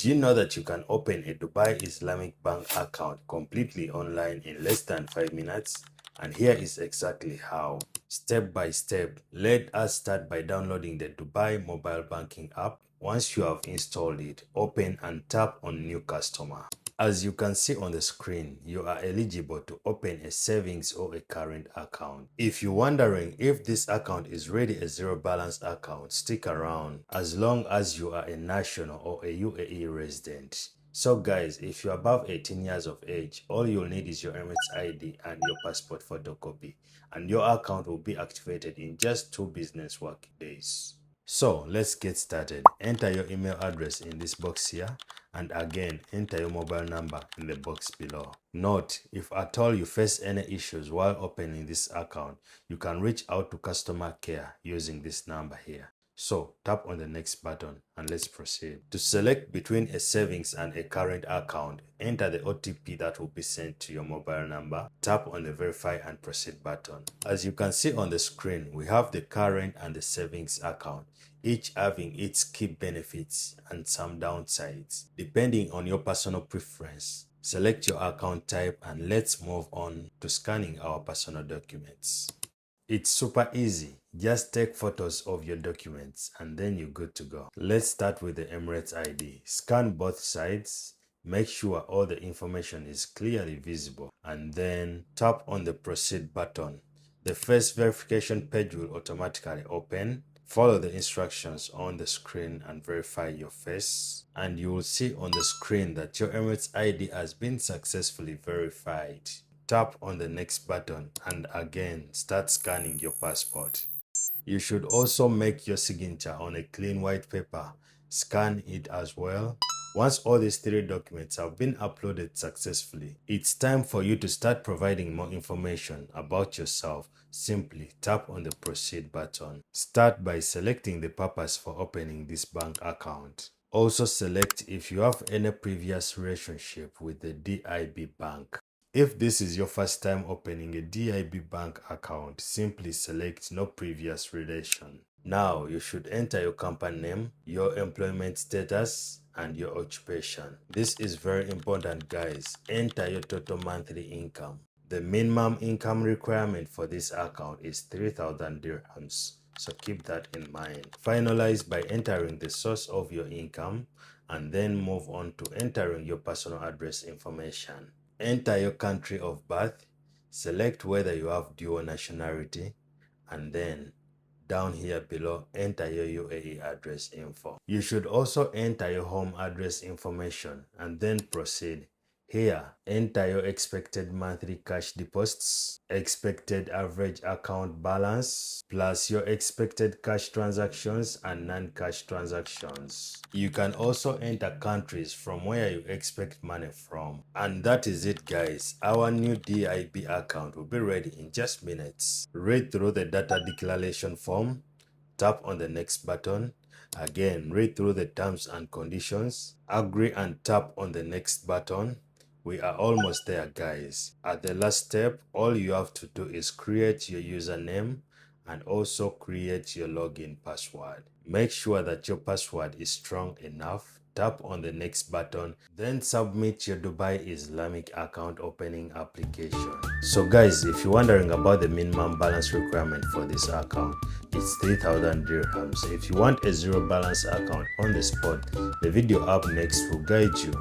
Did you know that you can open a Dubai Islamic Bank account completely online in less than 5 minutes? And here is exactly how. Step by step, let us start by downloading the Dubai Mobile Banking app. Once you have installed it, open and tap on New Customer. As you can see on the screen, you are eligible to open a savings or a current account. If you're wondering if this account is really a zero balance account, stick around as long as you are a national or a UAE resident. So guys, if you're above 18 years of age, all you'll need is your Emirates ID and your passport photocopy, and your account will be activated in just 2 business working days. So let's get started. Enter your email address in this box here, and again enter your mobile number in the box below. Note, if at all you face any issues while opening this account, you can reach out to customer care using this number here. So tap on the next button and let's proceed. To select between a savings and a current account, enter the OTP that will be sent to your mobile number. Tap on the verify and proceed button. As you can see on the screen, we have the current and the savings account, each having its key benefits and some downsides. Depending on your personal preference, select your account type and let's move on to scanning our personal documents. It's super easy. Just take photos of your documents and then you're good to go. Let's start with the Emirates ID. Scan both sides. Make sure all the information is clearly visible and then tap on the proceed button. The first verification page will automatically open. Follow the instructions on the screen and verify your face, and you will see on the screen that your Emirates ID has been successfully verified. Tap on the next button and again start scanning your passport. You should also make your signature on a clean white paper. Scan it as well. Once all these 3 documents have been uploaded successfully, it's time for you to start providing more information about yourself. Simply tap on the proceed button. Start by selecting the purpose for opening this bank account. Also select if you have any previous relationship with the DIB Bank. If this is your first time opening a DIB Bank account, simply select no previous relation. Now you should enter your company name, your employment status, and your occupation. This is very important, guys. Enter your total monthly income. The minimum income requirement for this account is 3,000 dirhams, so keep that in mind. Finalize by entering the source of your income and then move on to entering your personal address information. Enter your country of birth, select whether you have dual nationality, and then down here below, enter your UAE address info. You should also enter your home address information and then proceed. Here, enter your expected monthly cash deposits, expected average account balance, plus your expected cash transactions and non-cash transactions. You can also enter countries from where you expect money from. And that is it, guys. Our new DIB account will be ready in just minutes. Read through the data declaration form, tap on the next button. Again, read through the terms and conditions, agree and tap on the next button. We are almost there, guys. At the last step, all you have to do is create your username and also create your login password. Make sure that your password is strong enough. Tap on the next button, then submit your Dubai Islamic account opening application. So guys, if you're wondering about the minimum balance requirement for this account, it's 3,000 dirhams. If you want a zero balance account on the spot, the video up next will guide you